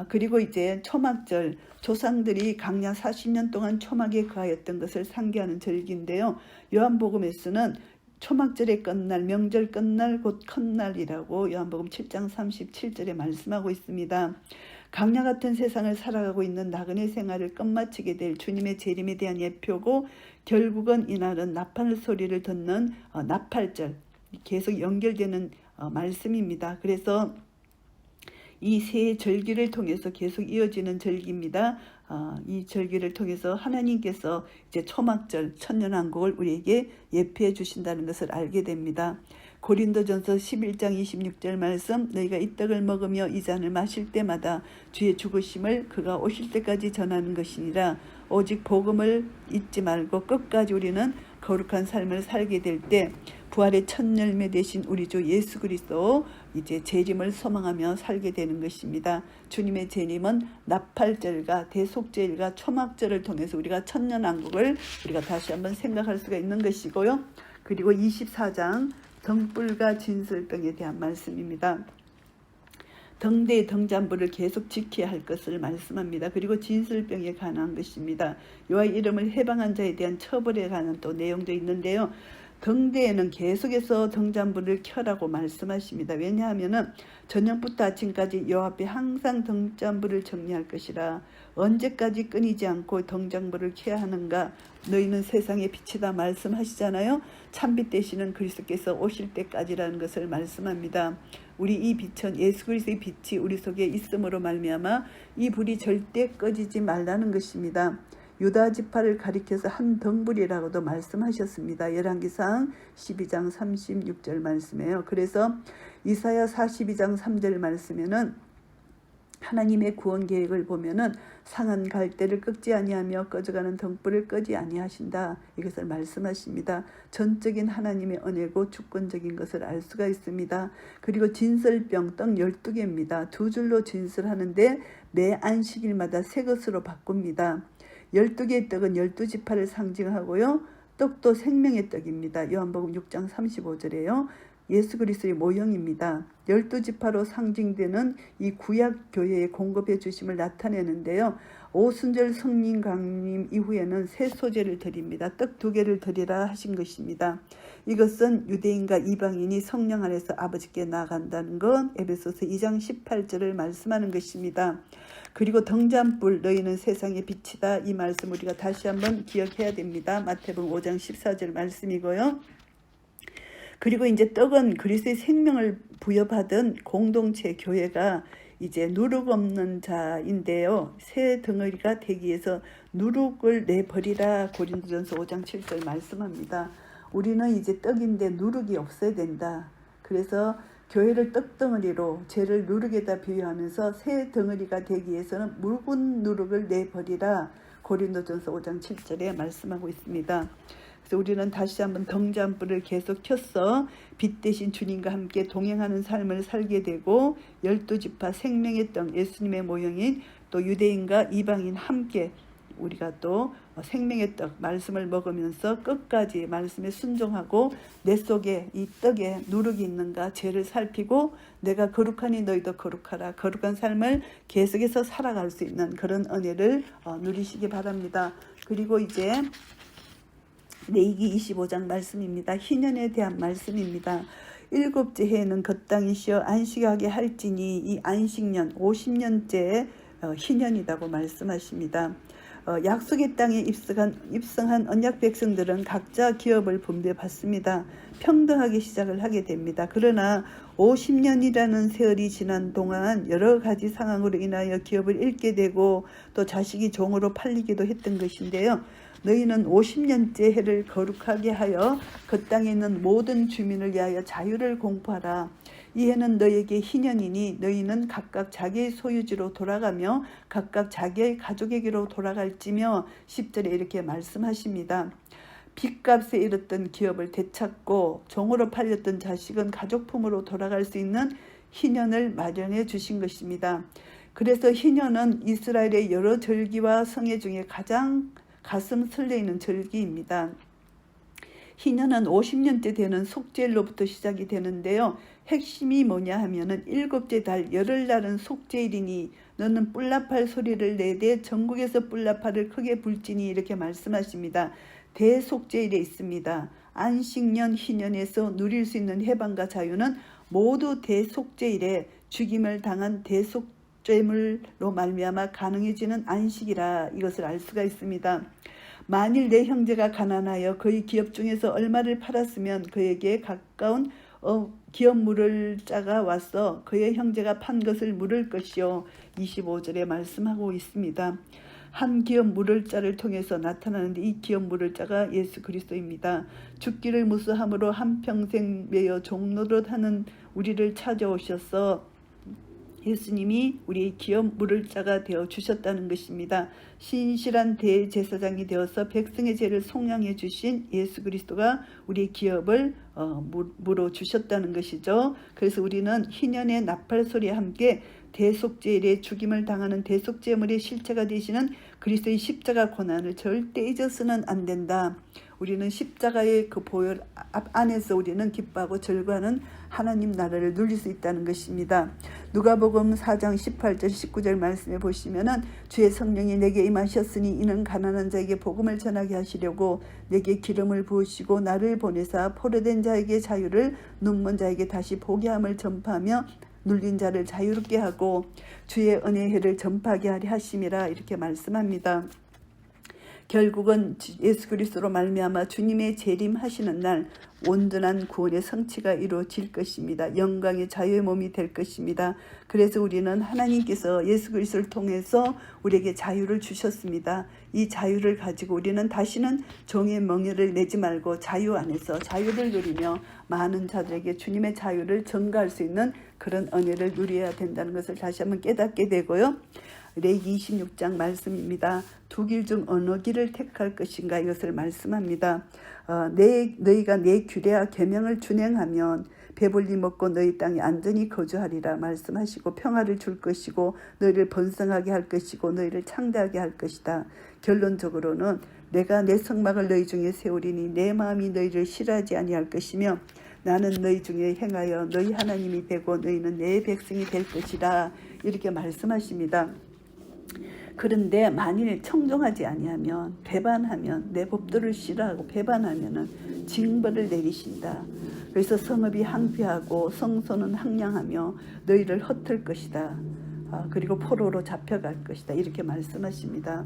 그리고 이제 초막절 조상들이 강야 40년 동안 초막에 거하였던 것을 상기하는 절기인데요. 요한복음에서는 초막절의 끝날 명절 끝날 곧 첫날이라고 요한복음 7장 37절에 말씀하고 있습니다. 강야 같은 세상을 살아가고 있는 나그네 생활을 끝마치게 될 주님의 재림에 대한 예표고 결국은 이날은 나팔 소리를 듣는 나팔절 계속 연결되는 말씀입니다. 그래서 이 세 절기를 통해서 계속 이어지는 절기입니다. 이 절기를 통해서 하나님께서 이제 초막절 천년왕국을 우리에게 예표해 주신다는 것을 알게 됩니다. 고린도전서 11장 26절 말씀 너희가 이 떡을 먹으며 이 잔을 마실 때마다 주의 죽으심을 그가 오실 때까지 전하는 것이니라. 오직 복음을 잊지 말고 끝까지 우리는 거룩한 삶을 살게 될 때 부활의 첫 열매 되신 우리 주 예수 그리스도 이제 재림을 소망하며 살게 되는 것입니다. 주님의 재림은 나팔절과 대속제일과 초막절을 통해서 우리가 천년왕국을 우리가 다시 한번 생각할 수가 있는 것이고요. 그리고 24장 등불과 진설병에 대한 말씀입니다. 등대의 등잔불을 계속 지켜야 할 것을 말씀합니다. 그리고 진설병에 관한 것입니다. 여호와의 이름을 해방한 자에 대한 처벌에 관한 또 내용도 있는데요. 등대에는 계속해서 등잔불을 켜라고 말씀하십니다. 왜냐하면 저녁부터 아침까지 여호와 앞에 항상 등잔불을 정리할 것이라. 언제까지 끊이지 않고 등잔불을 켜야 하는가? 너희는 세상의 빛이다 말씀하시잖아요. 참빛 되시는 그리스도께서 오실 때까지라는 것을 말씀합니다. 우리 이 빛은 예수 그리스도의 빛이 우리 속에 있음으로 말미암아 이 불이 절대 꺼지지 말라는 것입니다. 유다 지파를 가리켜서 한 등불이라고도 말씀하셨습니다. 열왕기상 12장 36절 말씀이에요. 그래서 이사야 42장 3절 말씀에는 하나님의 구원 계획을 보면은 상한 갈대를 꺾지 아니하며 꺼져가는 등불을 끄지 아니하신다. 이것을 말씀하십니다. 전적인 하나님의 은혜고 주권적인 것을 알 수가 있습니다. 그리고 진설병 떡 12개입니다. 두 줄로 진설하는데 매 안식일마다 새 것으로 바꿉니다. 12개의 떡은 12지파를 상징하고요. 떡도 생명의 떡입니다. 요한복음 6장 35절에요. 예수 그리스도의 모형입니다. 12지파로 상징되는 이 구약 교회의 공급해 주심을 나타내는데요. 오순절 성령 강림 이후에는 새 소제를 드립니다. 떡 2개를 드리라 하신 것입니다. 이것은 유대인과 이방인이 성령 안에서 아버지께 나아간다는 건 에베소서 2장 18절을 말씀하는 것입니다. 그리고 등잔불 너희는 세상의 빛이다. 이 말씀 우리가 다시 한번 기억해야 됩니다. 마태복음 5장 14절 말씀이고요. 그리고 이제 떡은 그리스도의 생명을 부여받은 공동체 교회가 이제 누룩 없는 자인데요. 새 덩어리가 되기 위해서 누룩을 내버리라. 고린도전서 5장 7절 말씀합니다. 우리는 이제 떡인데 누룩이 없어야 된다. 그래서 교회를 떡덩어리로 죄를 누룩에다 비유하면서 새 덩어리가 되기 위해서는 묽은 누룩을 내버리라. 고린도전서 5장 7절에 말씀하고 있습니다. 그래서 우리는 다시 한번 등잔불을 계속 켜서 빛 대신 주님과 함께 동행하는 삶을 살게 되고 12지파 생명의 떡 예수님의 모형인 또 유대인과 이방인 함께 우리가 또 생명의 떡 말씀을 먹으면서 끝까지 말씀에 순종하고 내 속에 이 떡에 누룩이 있는가 죄를 살피고 내가 거룩하니 너희도 거룩하라. 거룩한 삶을 계속해서 살아갈 수 있는 그런 은혜를 누리시기 바랍니다. 그리고 이제 레위기 25장 말씀입니다. 희년에 대한 말씀입니다. 일곱째 해에는 그 땅이 쉬어 안식하게 할지니 이 안식년 50년째 희년이라고 말씀하십니다. 약속의 땅에 입성한 언약 백성들은 각자 기업을 분배받습니다. 평등하게 시작을 하게 됩니다. 그러나 50년이라는 세월이 지난 동안 여러 가지 상황으로 인하여 기업을 잃게 되고 또 자식이 종으로 팔리기도 했던 것인데요. 너희는 50년째 해를 거룩하게 하여 그 땅에 있는 모든 주민을 위하여 자유를 공포하라. 이 해는 너희에게 희년이니 너희는 각각 자기의 소유지로 돌아가며 각각 자기의 가족에게로 돌아갈지며 10절에 이렇게 말씀하십니다. 빚값에 잃었던 기업을 되찾고 종으로 팔렸던 자식은 가족품으로 돌아갈 수 있는 희년을 마련해 주신 것입니다. 그래서 희년은 이스라엘의 여러 절기와 성회 중에 가장 가슴 설레이는 절기입니다. 희년은 50년째 되는 속죄일로부터 시작이 되는데요. 핵심이 뭐냐 하면은 일곱째 달 열흘날은 속죄일이니 너는 뿔나팔 소리를 내되 전국에서 뿔나팔을 크게 불지니 이렇게 말씀하십니다. 대속죄일에 있습니다. 안식년 희년에서 누릴 수 있는 해방과 자유는 모두 대속죄일에 죽임을 당한 대속죄물로 말미암아 가능해지는 안식이라 이것을 알 수가 있습니다. 만일 내 형제가 가난하여 그의 기업 중에서 얼마를 팔았으면 그에게 가까운 기업 물을 자가 와서 그의 형제가 판 것을 물을 것이요. 25절에 말씀하고 있습니다. 한 기업 물을 자를 통해서 나타나는데 이 기업 물을 자가 예수 그리스도입니다. 죽기를 무수함으로 한평생 매여 종노릇하는 우리를 찾아오셔서 예수님이 우리의 기업 물을 자가 되어 주셨다는 것입니다. 신실한 대제사장이 되어서 백성의 죄를 속량해 주신 예수 그리스도가 우리의 기업을 물어 주셨다는 것이죠. 그래서 우리는 희년의 나팔 소리와 함께 대속죄일에 죽임을 당하는 대속죄물의 실체가 되시는 그리스도의 십자가 고난을 절대 잊어서는 안 된다. 우리는 십자가의 그 보혈 안에서 우리는 기뻐하고 절구하는 하나님 나라를 누릴 수 있다는 것입니다. 누가복음 4장 18절 19절 말씀에 보시면은 주의 성령이 내게 임하셨으니 이는 가난한 자에게 복음을 전하게 하시려고 내게 기름을 부으시고 나를 보내사 포로된 자에게 자유를 눈먼 자에게 다시 보게 함을 전파하며 눌린 자를 자유롭게 하고 주의 은혜의 해를 전파하게 하리 하심이라 이렇게 말씀합니다. 결국은 예수 그리스도로 말미암아 주님의 재림하시는 날 온전한 구원의 성취가 이루어질 것입니다. 영광의 자유의 몸이 될 것입니다. 그래서 우리는 하나님께서 예수 그리스도를 통해서 우리에게 자유를 주셨습니다. 이 자유를 가지고 우리는 다시는 종의 멍에를 내지 말고 자유 안에서 자유를 누리며 많은 자들에게 주님의 자유를 전가할 수 있는 그런 은혜를 누려야 된다는 것을 다시 한번 깨닫게 되고요. 레위기 26장 말씀입니다. 두 길 중 어느 길을 택할 것인가 이것을 말씀합니다. 너희가 내 규례와 계명을 준행하면 배불리 먹고 너희 땅에 안전히 거주하리라 말씀하시고 평화를 줄 것이고 너희를 번성하게 할 것이고 너희를 창대하게 할 것이다. 결론적으로는 내가 내 성막을 너희 중에 세우리니 내 마음이 너희를 싫어하지 아니할 것이며 나는 너희 중에 행하여 너희 하나님이 되고 너희는 내 백성이 될 것이라 이렇게 말씀하십니다. 그런데 만일 청종하지 아니하면 배반하면 내 법도를 싫어하고 배반하면은 징벌을 내리신다. 그래서 성읍이 항폐하고 성소는 항량하며 너희를 흩을 것이다. 그리고 포로로 잡혀갈 것이다. 이렇게 말씀하십니다.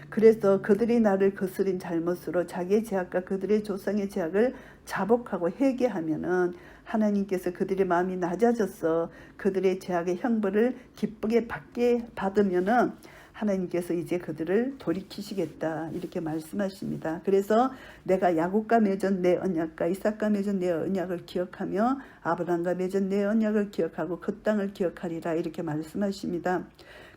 그래서 그들이 나를 거스린 잘못으로 자기의 죄악과 그들의 조상의 죄악을 자복하고 회개하면은 하나님께서 그들의 마음이 낮아져서 그들의 죄악의 형벌을 기쁘게 받으면은 하나님께서 이제 그들을 돌이키시겠다 이렇게 말씀하십니다. 그래서 내가 야곱과 맺은 내 언약과 이삭과 맺은 내 언약을 기억하며 아브라함과 맺은 내 언약을 기억하고 그 땅을 기억하리라 이렇게 말씀하십니다.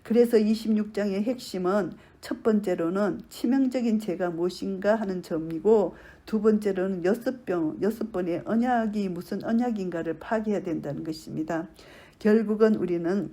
그래서 26장의 핵심은 첫 번째로는 치명적인 죄가 무엇인가 하는 점이고 두 번째로는 여섯 번의 언약이 무슨 언약인가를 파악해야 된다는 것입니다. 결국은 우리는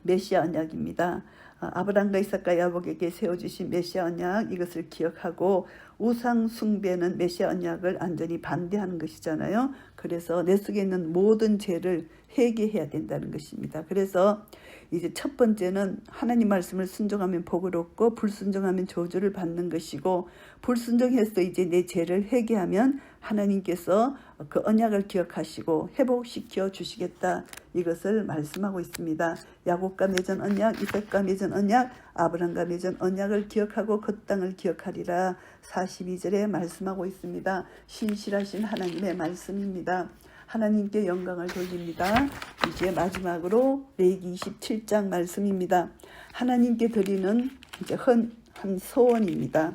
메시아 언약입니다. 아브라함과 이삭과 야곱에게 세워주신 메시아 언약, 이것을 기억하고 우상 숭배는 메시아 언약을 완전히 반대하는 것이잖아요. 그래서 내 속에 있는 모든 죄를 회개해야 된다는 것입니다. 그래서 이제 첫 번째는 하나님 말씀을 순종하면 복을 얻고 불순종하면 저주를 받는 것이고, 불순종해서 이제 내 죄를 회개하면 하나님께서 그 언약을 기억하시고 회복시켜 주시겠다, 이것을 말씀하고 있습니다. 야곱과 맺은 언약, 이삭과 맺은 언약, 아브라함과 맺은 언약을 기억하고 그 땅을 기억하리라 42절에 말씀하고 있습니다. 신실하신 하나님의 말씀입니다. 하나님께 영광을 돌립니다. 이제 마지막으로 레위기 27장 말씀입니다. 하나님께 드리는 이제 한 서원입니다.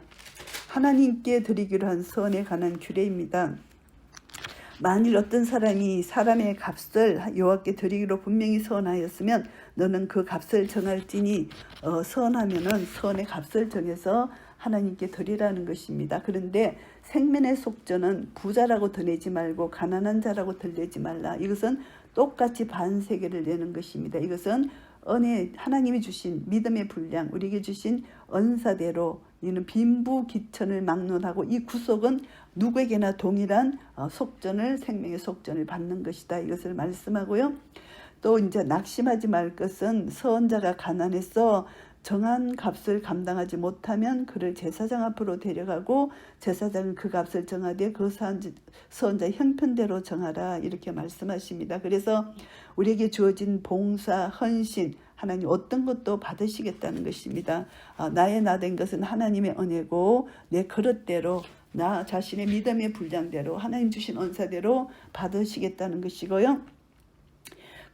하나님께 드리기로 한 서원에 관한 규례입니다. 만일 어떤 사람이 사람의 값을 여호와께 드리기로 분명히 서원하였으면 너는 그 값을 정할지니, 서원하면은 서원의 값을 정해서 하나님께 드리라는 것입니다. 그런데 생면의 속전은 부자라고 더 내지 말고 가난한 자라고 덜 내지 말라. 이것은 똑같이 반세계를 내는 것입니다. 이것은 은혜, 하나님이 주신 믿음의 분량, 우리에게 주신 언사대로 이는 빈부귀천을 막론하고, 이 구속은 누구에게나 동일한 속전을, 생명의 속전을 받는 것이다, 이것을 말씀하고요. 또 이제 낙심하지 말 것은 서원자가 가난해서 정한 값을 감당하지 못하면 그를 제사장 앞으로 데려가고 제사장은 그 값을 정하되 그 서원자의 형편대로 정하라, 이렇게 말씀하십니다. 그래서 우리에게 주어진 봉사, 헌신, 하나님 어떤 것도 받으시겠다는 것입니다. 나의 나된 것은 하나님의 은혜고 내 그릇대로, 나 자신의 믿음의 분량대로, 하나님 주신 언사대로 받으시겠다는 것이고요.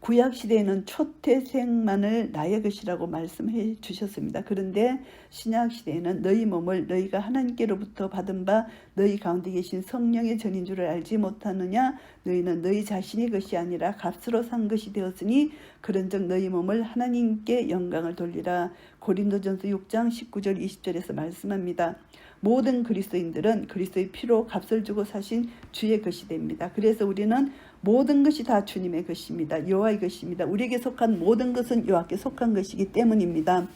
구약시대에는 초태생만을 나의 것이라고 말씀해 주셨습니다. 그런데 신약시대에는 너희 몸을 너희가 하나님께로부터 받은 바 너희 가운데 계신 성령의 전인 줄을 알지 못하느냐. 너희는 너희 자신의 것이 아니라 값으로 산 것이 되었으니 그런즉 너희 몸을 하나님께 영광을 돌리라. 고린도전서 6장 19절 20절에서 말씀합니다. 모든 그리스도인들은 그리스도의 피로 값을 주고 사신 주의 것이 됩니다. 그래서 우리는 모든 것이 다 주님의 것입니다. 여호와의 것입니다. 우리에게 속한 모든 것은 여호와께 속한 것이기 때문입니다.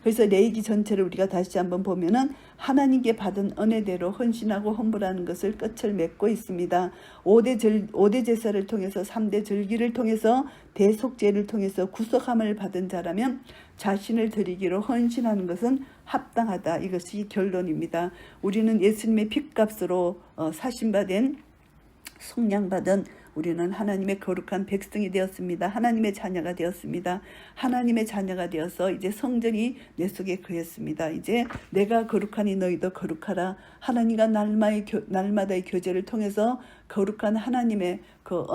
그래서 레위기 전체를 우리가 다시 한번 보면은 하나님께 받은 은혜대로 헌신하고 헌물하는 것을 끝을 맺고 있습니다. 5대 제사를 통해서 3대 절기를 통해서 대속죄를 통해서 구속함을 받은 자라면 자신을 드리기로 헌신하는 것은 합당하다, 이것이 결론입니다. 우리는 예수님의 핏값으로 사신받은, 속량받은 우리는 하나님의 거룩한 백성이 되었습니다. 하나님의 자녀가 되었습니다. 하나님의 자녀가 되어서 이제 성전이 내 속에 거했습니다. 이제 내가 거룩하니 너희도 거룩하라. 하나님과 날마다의 교제를 통해서 거룩한 하나님의 그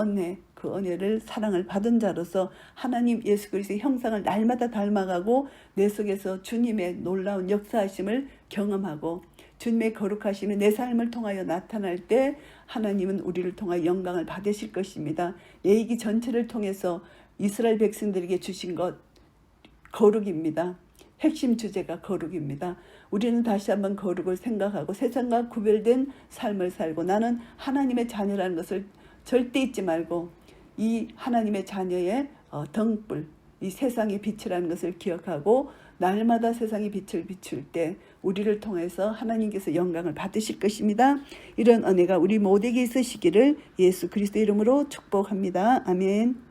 은혜를, 사랑을 받은 자로서 하나님 예수 그리스도의 형상을 날마다 닮아가고 내 속에서 주님의 놀라운 역사하심을 경험하고 주님의 거룩하심이 내 삶을 통하여 나타날 때 하나님은 우리를 통하여 영광을 받으실 것입니다. 레위기 전체를 통해서 이스라엘 백성들에게 주신 것, 거룩입니다. 핵심 주제가 거룩입니다. 우리는 다시 한번 거룩을 생각하고 세상과 구별된 삶을 살고 나는 하나님의 자녀라는 것을 절대 잊지 말고 이 하나님의 자녀의 등불, 이 세상의 빛이라는 것을 기억하고 날마다 세상의 빛을 비출 때 우리를 통해서 하나님께서 영광을 받으실 것입니다. 이런 은혜가 우리 모두에게 있으시기를 예수 그리스도 이름으로 축복합니다. 아멘.